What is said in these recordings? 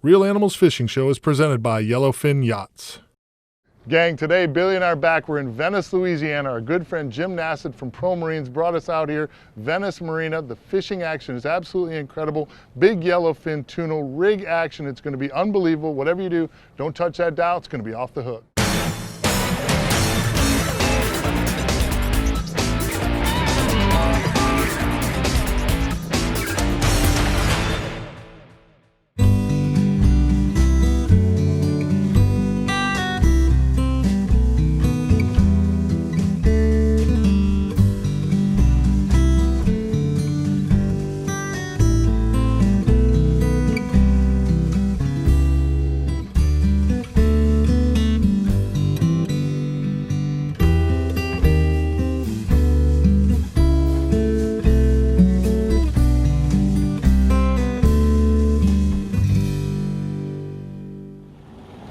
Real Animals Fishing Show is presented by Yellowfin Yachts. Gang, today Billy and I are back. We're in Venice, Louisiana. Our good friend Jim Naset from Pro Marines brought us out here. Venice Marina. The fishing action is absolutely incredible. Big yellowfin tuna, rig action. It's going to be unbelievable. Whatever you do, don't touch that dial. It's going to be off the hook.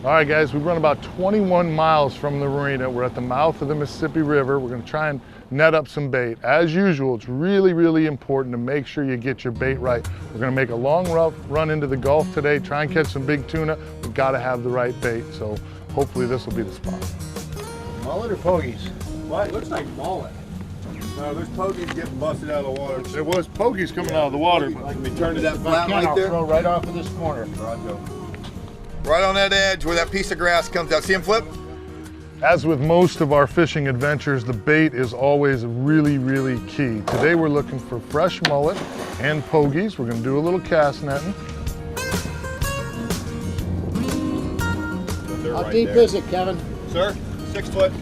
All right, guys, we've run about 21 miles from the marina. We're at the mouth of the Mississippi River. We're going to try and net up some bait. As usual, it's really, really important to make sure you get your bait right. We're going to make a long run into the Gulf today, try and catch some big tuna. We've got to have the right bait, so hopefully this will be the spot. Mullet or pogies? What? It looks like mullet. No, there's pogies getting busted out of the water. There was pogies coming out of the water. Like we turned to that flat I'll right there. throw right off of this corner. Right on that edge where that piece of grass comes out. See him flip? As with most of our fishing adventures, the bait is always really, really key. Today we're looking for fresh mullet and pogies. We're going to do a little cast netting. How deep is it, Kevin? Sir, 6 foot.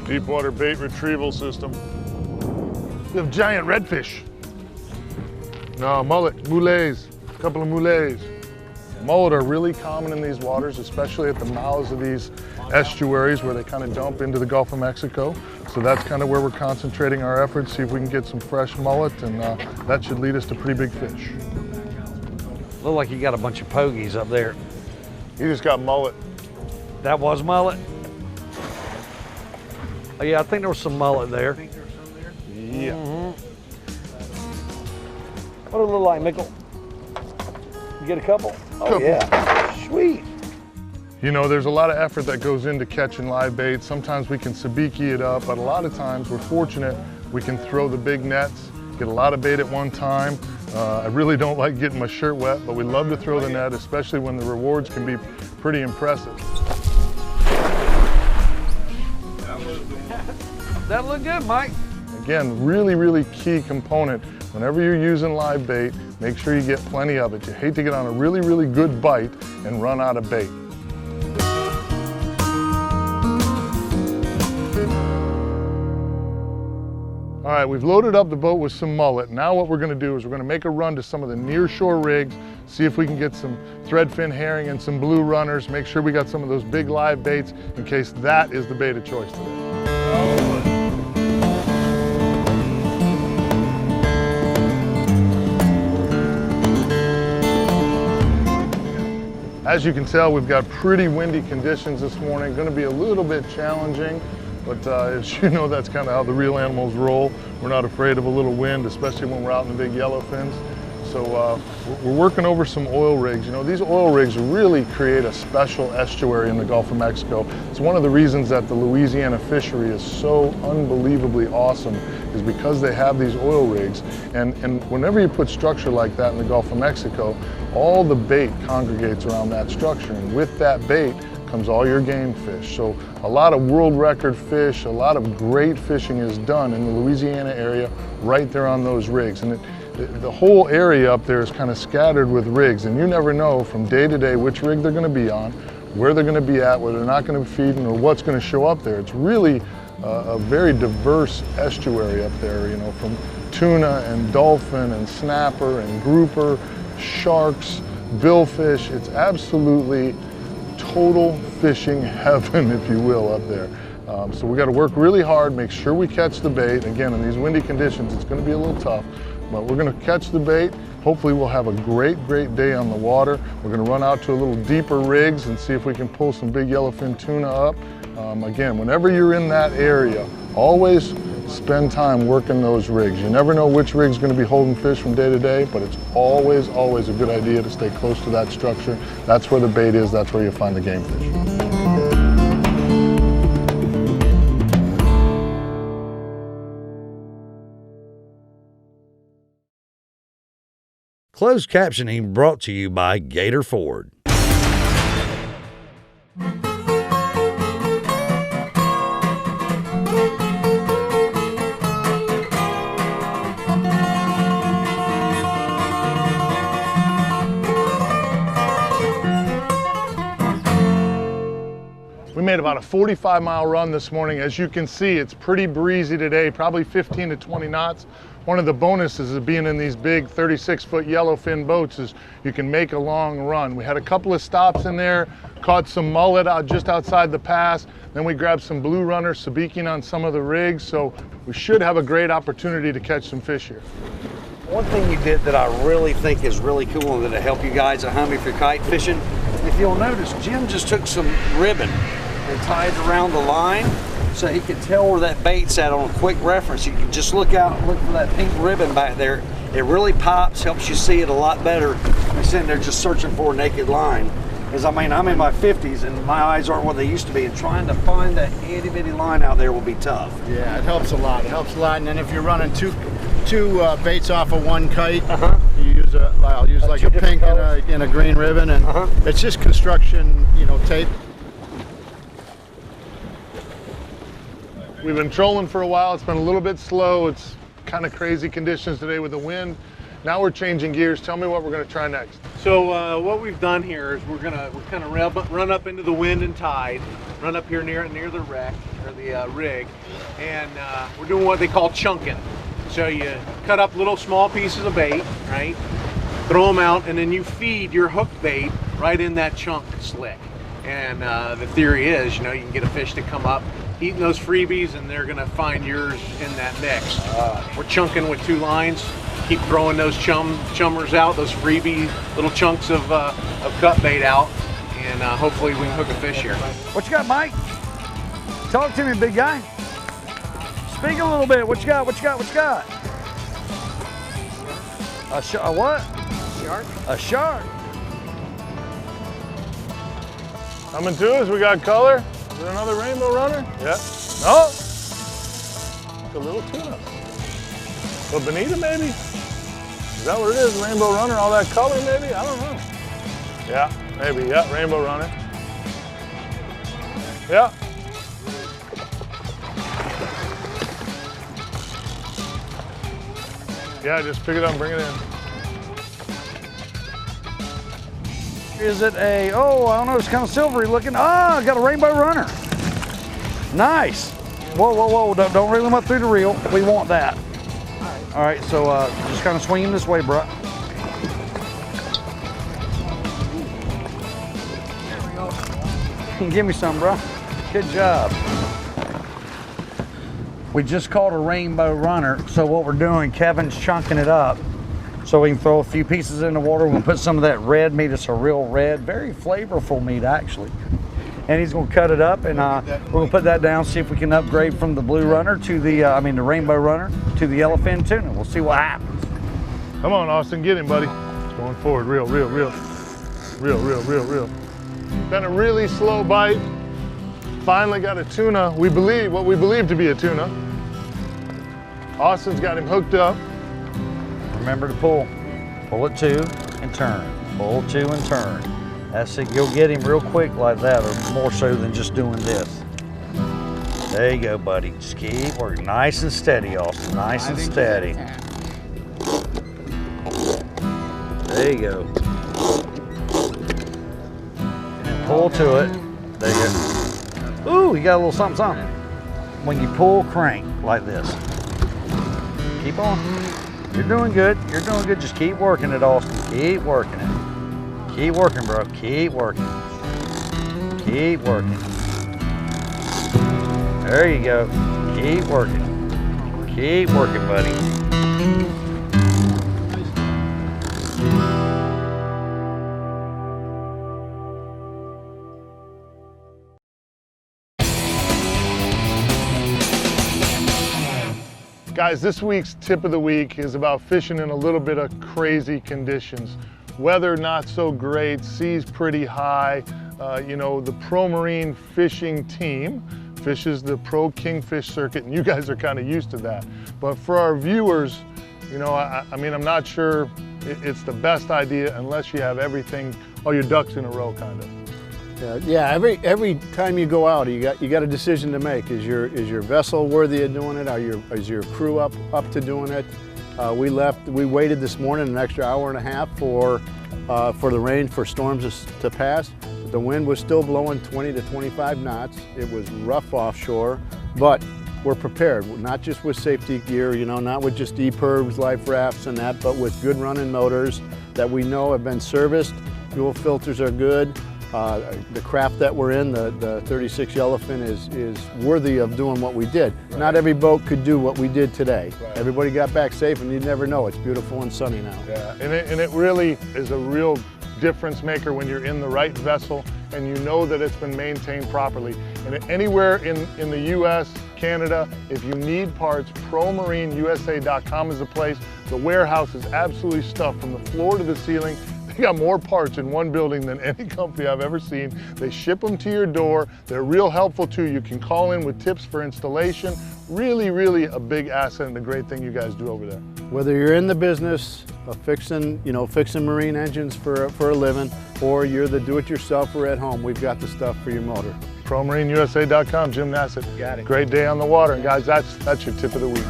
Deep water bait retrieval system. We have giant redfish. No, mullet, muleys, a couple of muleys. Mullet are really common in these waters, especially at the mouths of these estuaries where they kind of dump into the Gulf of Mexico. So that's kind of where we're concentrating our efforts, see if we can get some fresh mullet, and that should lead us to pretty big fish. Look like you got a bunch of pogies up there. You just got mullet. That was mullet? Oh, yeah, I think there was some mullet there. Yeah. What do it look like, Mickle? You get a couple? Oh, yeah. Sweet. You know, there's a lot of effort that goes into catching live bait. Sometimes we can sabiki it up, but a lot of times we're fortunate we can throw the big nets, get a lot of bait at one time. I really don't like getting my shirt wet, but we love to throw the net, especially when the rewards can be pretty impressive. That looked good, Mike. Again, really, really key component. Whenever you're using live bait, make sure you get plenty of it. You hate to get on a really, really good bite and run out of bait. All right, we've loaded up the boat with some mullet. Now what we're gonna do is we're gonna make a run to some of the nearshore rigs, see if we can get some threadfin herring and some blue runners, make sure we got some of those big live baits in case that is the bait of choice today. As you can tell, we've got pretty windy conditions this morning. Going to be a little bit challenging, but as you know, that's kind of how the real animals roll. We're not afraid of a little wind, especially when we're out in the big yellowfins. So we're working over some oil rigs. You know, these oil rigs really create a special estuary in the Gulf of Mexico. It's one of the reasons that the Louisiana fishery is so unbelievably awesome, is because they have these oil rigs. And whenever you put structure like that in the Gulf of Mexico, all the bait congregates around that structure. And with that bait comes all your game fish. So a lot of world record fish, a lot of great fishing is done in the Louisiana area right there on those rigs. And the whole area up there is kind of scattered with rigs, and you never know from day to day which rig they're going to be on, where they're going to be at, where they're not going to be feeding, or what's going to show up there. It's really a very diverse estuary up there, you know, from tuna and dolphin and snapper and grouper, sharks, billfish. It's absolutely total fishing heaven, if you will, up there. So we got to work really hard, make sure we catch the bait. Again, in these windy conditions, it's going to be a little tough, but we're going to catch the bait. Hopefully we'll have a great, great day on the water. We're going to run out to a little deeper rigs and see if we can pull some big yellowfin tuna up. Again, whenever you're in that area, always spend time working those rigs. You never know which rig's going to be holding fish from day to day, but it's always a good idea to stay close to that structure. That's where the bait is, that's where you find the game fish. Closed captioning brought to you by Gator Ford. We made about a 45-mile run this morning. As you can see, it's pretty breezy today, probably 15 to 20 knots. One of the bonuses of being in these big 36-foot yellowfin boats is you can make a long run. We had a couple of stops in there, caught some mullet out just outside the pass, then we grabbed some blue runner sabiking on some of the rigs, so we should have a great opportunity to catch some fish here. One thing you did that I really think is really cool and that'll help you guys at home if you're kite fishing, if you'll notice, Jim just took some ribbon and tied it around the line so he could tell where that bait's at on a quick reference. You can just look out and look for that pink ribbon back there. It really pops, helps you see it a lot better than sitting there just searching for a naked line. Because I mean, I'm in my 50s and my eyes aren't what they used to be, and trying to find that itty bitty line out there will be tough. Yeah, it helps a lot. It helps a lot. And then if you're running two baits off of one kite, you use I'll use like a pink and a green ribbon, and it's just construction, you know, tape. We've been trolling for a while. It's been a little bit slow. It's kind of crazy conditions today with the wind. Now we're changing gears. Tell me what we're going to try next. So what we've done here is we're kind of run up into the wind and tide, run up here near the wreck or the rig, and we're doing what they call chunking. So you cut up little small pieces of bait, right? Throw them out, and then you feed your hook bait right in that chunk slick. And the theory is, you know, you can get a fish to come up eating those freebies, and they're gonna find yours in that mix. We're chunking with 2 lines. Keep throwing those chummers out, those freebie little chunks of cut bait out, and hopefully we can hook a fish here. What you got, Mike? Talk to me, big guy. Speak a little bit. What you got? What you got? What you got? A what? Shark. A shark. Coming to us, we got color. Is there another rainbow runner? Yeah. No. It's a little tuna. A Bonito, maybe? Is that what it is? Rainbow runner, all that color, maybe? I don't know. Yeah, maybe. Yeah, rainbow runner. Yeah. Yeah, just pick it up and bring it in. Is it a, oh, I don't know, it's kind of silvery looking. Ah, I got a rainbow runner. Nice. Whoa, whoa, whoa, don't reel him up through the reel. We want that. All right, so just kind of swing him this way, bro. Give me some, bro. Good job. We just caught a rainbow runner, so what we're doing, Kevin's chunking it up so we can throw a few pieces in the water. We'll put some of that red meat. It's a real red, very flavorful meat, actually. And he's gonna cut it up, and we're gonna put that down, see if we can upgrade from the blue runner to the, the rainbow runner to the yellowfin tuna. We'll see what happens. Come on, Austin, get him, buddy. It's going forward, reel. Been a really slow bite. Finally got a tuna. What we believe to be a tuna. Austin's got him hooked up. Remember to pull. Pull it 2 and turn. Pull 2 and turn. That's it. You'll get him real quick like that, or more so than just doing this. There you go, buddy. Just keep working. Nice and steady, Austin. Nice and steady. There you go. And pull to it. There you go. Ooh, you got a little something, something. When you pull, crank like this. Keep on. You're doing good. You're doing good. Just keep working it, Austin. Keep working it. Keep working, bro. Keep working. Keep working. There you go. Keep working. Keep working, buddy. Guys, this week's tip of the week is about fishing in a little bit of crazy conditions. Weather not so great, seas pretty high. You know, the Pro Marine fishing team fishes the Pro Kingfish circuit, and you guys are kind of used to that. But for our viewers, you know, I mean, I'm not sure it's the best idea unless you have everything, all your ducks in a row, kind of. Yeah, every time you go out, you got a decision to make. Is your vessel worthy of doing it? Is your crew up to doing it? We waited this morning an extra hour and a half for the rain, for storms to pass. The wind was still blowing 20 to 25 knots. It was rough offshore, but we're prepared, not just with safety gear, you know, not with just EPIRBs, life rafts and that, but with good running motors that we know have been serviced. Fuel filters are good. The craft that we're in, the 36 Yellowfin, is worthy of doing what we did. Right. Not every boat could do what we did today. Right. Everybody got back safe, and you never know. It's beautiful and sunny now. Yeah, and it really is a real difference maker when you're in the right vessel and you know that it's been maintained properly. And anywhere in the US, Canada, if you need parts, ProMarineUSA.com is the place. The warehouse is absolutely stuffed from the floor to the ceiling. They got more parts in one building than any company I've ever seen. They ship them to your door. They're real helpful too. You can call in with tips for installation. Really, really a big asset and a great thing you guys do over there. Whether you're in the business of fixing marine engines for a living, or you're the do-it-yourselfer at home, we've got the stuff for your motor. ProMarineUSA.com, Jim Naset. Got it. Great day on the water. And guys, that's your tip of the week.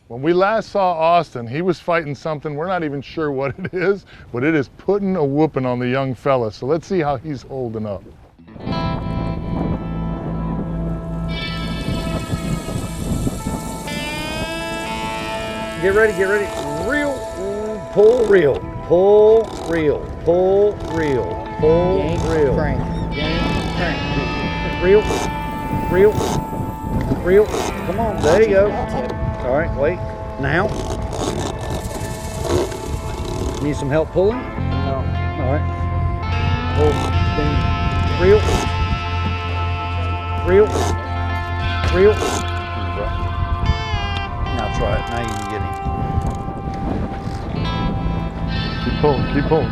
When we last saw Austin, he was fighting something, we're not even sure what it is, but it is putting a whooping on the young fella. So let's see how he's holding up. Get ready, get ready. Reel, pull, reel, pull, reel, pull, reel, pull, reel. Crank. Crank. Reel, reel, reel. Come on, there you go. All right, wait. Now. Need some help pulling? No. All right. Pull, then reel, reel, reel. Now try it. Now you can get him. Keep pulling, keep pulling.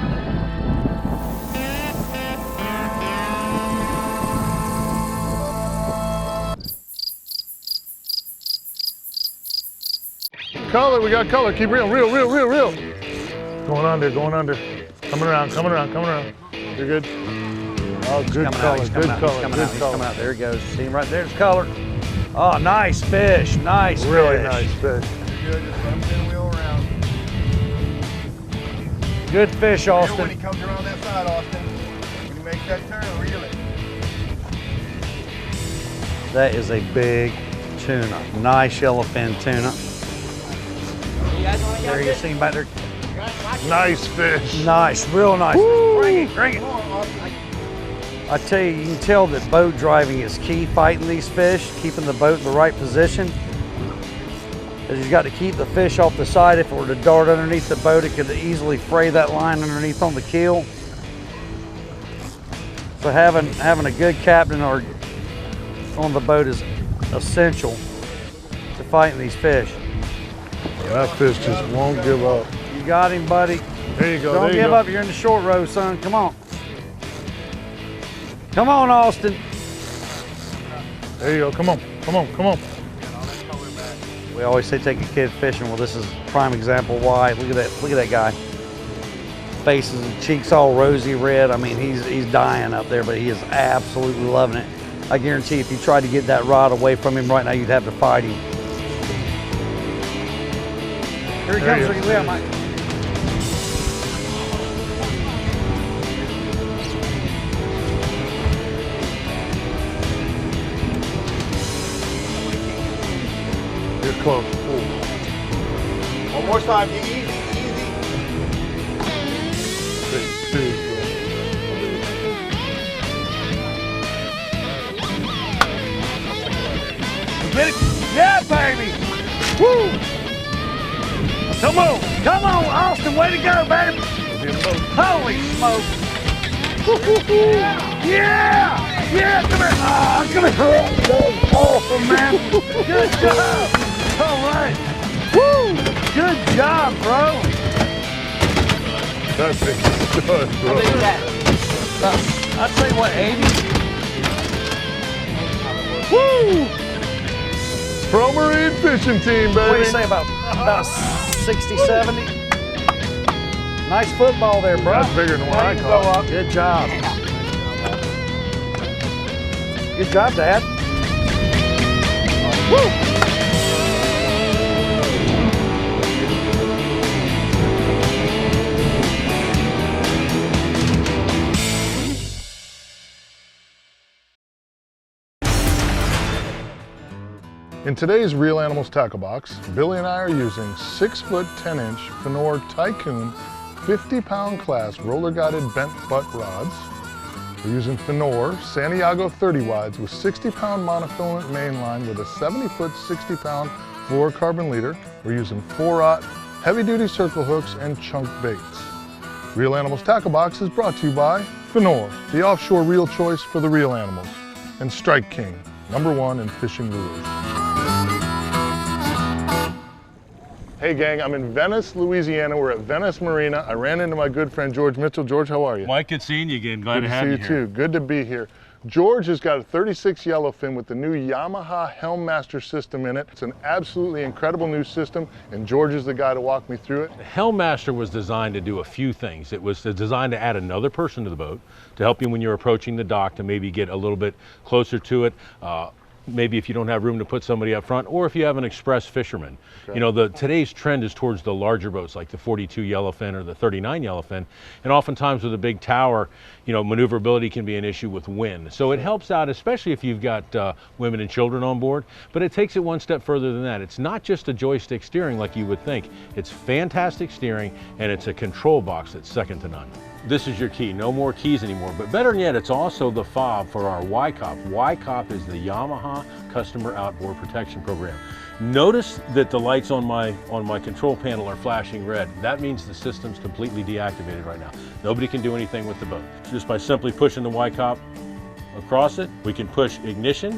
Color, we got color. Keep reeling, reel, reel, reel, reel. Going under, going under. Coming around, coming around, coming around. You're good. Oh, good color, good color, good color. Coming out. There he goes. See him right there. It's color. Oh, nice fish. Nice fish. Really nice fish. Good, just let him spin the wheel around. Good fish, Austin. When he comes around that side, Austin, when you make that turn, reel it. That is a big tuna. Nice yellowfin tuna. There you see him back there. Nice fish. Nice, real nice. Woo. Bring it, bring it. I tell you, you can tell that boat driving is key fighting these fish, keeping the boat in the right position. Because you've got to keep the fish off the side. If it were to dart underneath the boat, it could easily fray that line underneath on the keel. So having a good captain or on the boat is essential to fighting these fish. That fish just won't give up. You got him, buddy. There you go. Don't give up. You're in the short row, son. Come on. Come on, Austin. There you go. Come on. Come on. Come on. We always say take a kid fishing. Well, this is a prime example why. Look at that. Look at that guy. Faces and cheeks all rosy red. I mean, he's dying up there, but he is absolutely loving it. I guarantee if you tried to get that rod away from him right now, you'd have to fight him. Here he comes. Look at Mike. You're close. One more time, easy, easy. Get it? Yeah, baby. Woo! Come on, Austin, way to go, baby. Holy smoke. Yeah! Yeah, come here. Ah, come here. That was awesome, man. Good job. All right. Woo. Good job, bro. That's it. Good, bro. I'd say what, 80? Woo! Pro Marine Fishing Team, baby. What do you say, about 60, 70? Nice football there, bro. That's bigger than what I caught. Good job. Good job, Dad. Woo! In today's Real Animals tackle box, Billy and I are using 6-foot 10-inch Fenor Tycoon 50-pound class roller guided bent butt rods. We're using Fenor Santiago 30 wides with 60-pound monofilament mainline with a 70-foot 60-pound fluorocarbon leader. We're using 4/0 heavy-duty circle hooks and chunk baits. Real Animals tackle box is brought to you by Fenor, the offshore reel choice for the real animals, and Strike King, #1 in fishing lures. Hey gang, I'm in Venice, Louisiana. We're at Venice Marina. I ran into my good friend George Mitchell. George, how are you? Mike, good seeing you again. Glad Good to have you see here. you too. Good to be here. George has got a 36 Yellowfin with the new Yamaha Helm Master system in it. It's an absolutely incredible new system, and George is the guy to walk me through it. The Helm Master was designed to do a few things. It was designed to add another person to the boat, to help you when you're approaching the dock, to maybe get a little bit closer to it. Maybe if you don't have room to put somebody up front, or if you have an express fisherman. Okay. You know, today's trend is towards the larger boats like the 42 Yellowfin or the 39 Yellowfin. And oftentimes with a big tower, you know, maneuverability can be an issue with wind. So it helps out, especially if you've got women and children on board, but it takes it one step further than that. It's not just a joystick steering like you would think. It's fantastic steering, and it's a control box that's second to none. This is your key, no more keys anymore. But better than yet, it's also the fob for our YCOP. YCOP is the Yamaha Customer Outboard Protection Program. Notice that the lights on my control panel are flashing red. That means the system's completely deactivated right now. Nobody can do anything with the boat. Just by simply pushing the YCOP across it, we can push ignition.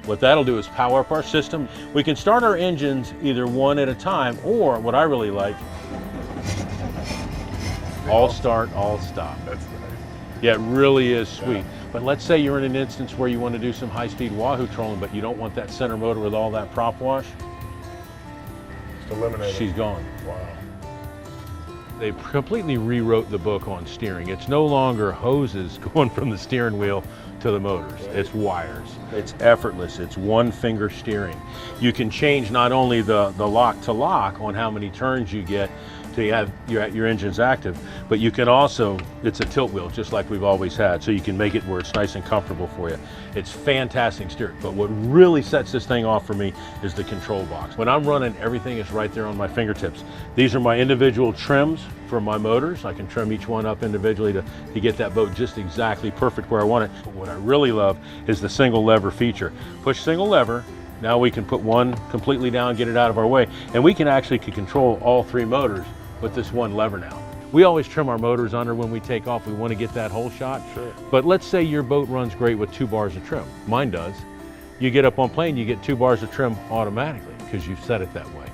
What that'll do is power up our system. We can start our engines either one at a time, or what I really like, all start, all stop. That's nice. Yeah, it really is sweet. But let's say you're in an instance where you want to do some high-speed wahoo trolling, but you don't want that center motor with all that prop wash. Just eliminate it. She's gone. Wow. They completely rewrote the book on steering. It's no longer hoses going from the steering wheel to the motors. It's wires. It's effortless. It's one finger steering. You can change not only the lock to lock on how many turns you get to have your engines active, but you can also, it's a tilt wheel just like we've always had, so you can make it where it's nice and comfortable for you. It's fantastic steering, but what really sets this thing off for me is the control box. When I'm running, everything is right there on my fingertips. These are my individual trims for my motors. I can trim each one up individually to get that boat just exactly perfect where I want it. But what I really love is the single lever feature. Push single lever. Now we can put one completely down, get it out of our way, and we can actually control all three motors with this one lever now. We always trim our motors under when we take off. We want to get that whole shot. Sure. But let's say your boat runs great with 2 bars of trim. Mine does. You get up on plane, you get 2 bars of trim automatically because you've set it that way.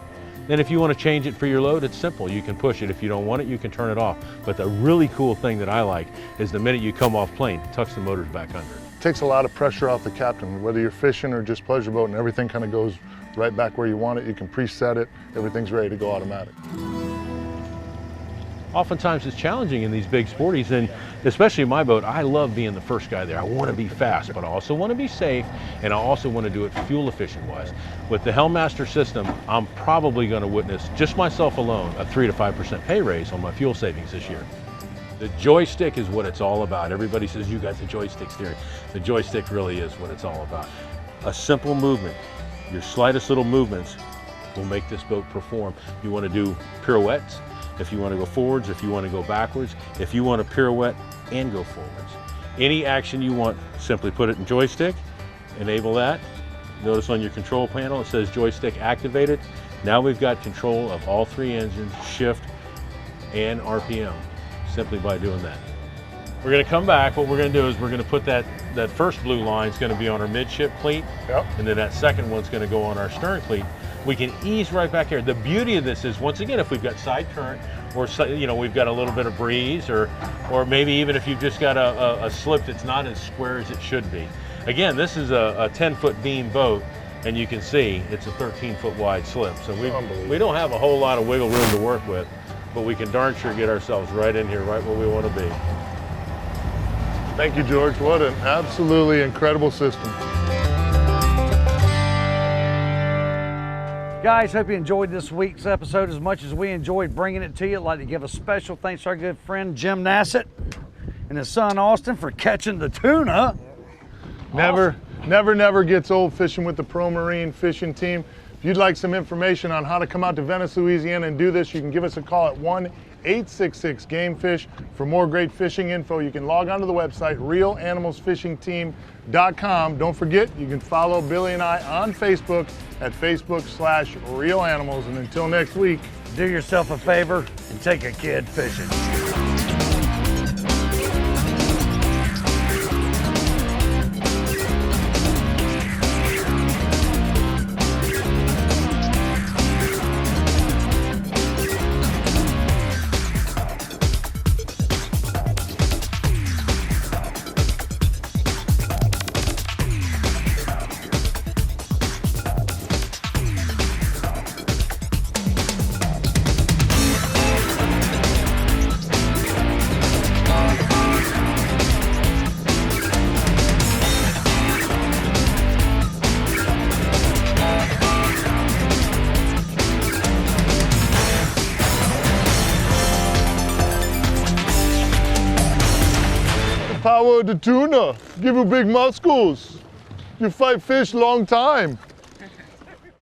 Then if you want to change it for your load, it's simple. You can push it. If you don't want it, you can turn it off. But the really cool thing that I like is the minute you come off plane, it tucks the motors back under. It takes a lot of pressure off the captain, whether you're fishing or just pleasure boat, and everything kind of goes right back where you want it. You can preset it. Everything's ready to go automatic. Oftentimes it's challenging in these big sporties, and especially in my boat, I love being the first guy there. I want to be fast, but I also want to be safe, and I also want to do it fuel efficient wise. With the Helm Master system, I'm probably going to witness, just myself alone, a 3 to 5% pay raise on my fuel savings this year. The joystick is what it's all about. Everybody says, you got the joystick steering. The joystick really is what it's all about. A simple movement, your slightest little movements will make this boat perform. You want to do pirouettes, if you want to go forwards, if you want to go backwards, if you want to pirouette and go forwards. Any action you want, simply put it in joystick, enable that. Notice on your control panel it says joystick activated. Now we've got control of all 3 engines, shift and RPM, simply by doing that. We're gonna come back. What we're gonna do is we're gonna put that first blue line is gonna be on our midship cleat, and then that second one's gonna go on our stern cleat. We can ease right back here. The beauty of this is, once again, if we've got side current, or we've got a little bit of breeze, or maybe even if you've just got a slip that's not as square as it should be. Again, this is a 10-foot beam boat, and you can see it's a 13-foot wide slip. So we don't have a whole lot of wiggle room to work with, but we can darn sure get ourselves right in here, right where we want to be. Thank you, George. What an absolutely incredible system. Guys, hope you enjoyed this week's episode as much as we enjoyed bringing it to you. I'd like to give a special thanks to our good friend Jim Naset and his son Austin for catching the tuna. Never gets old fishing with the Pro Marine fishing team. If you'd like some information on how to come out to Venice, Louisiana and do this, you can give us a call at 1-866-GAME-FISH. For more great fishing info, you can log on to the website, realanimalsfishingteam.com. Don't forget, you can follow Billy and I on Facebook at Facebook/RealAnimals. And until next week, do yourself a favor and take a kid fishing. power of the tuna. Give you big muscles. You fight fish long time.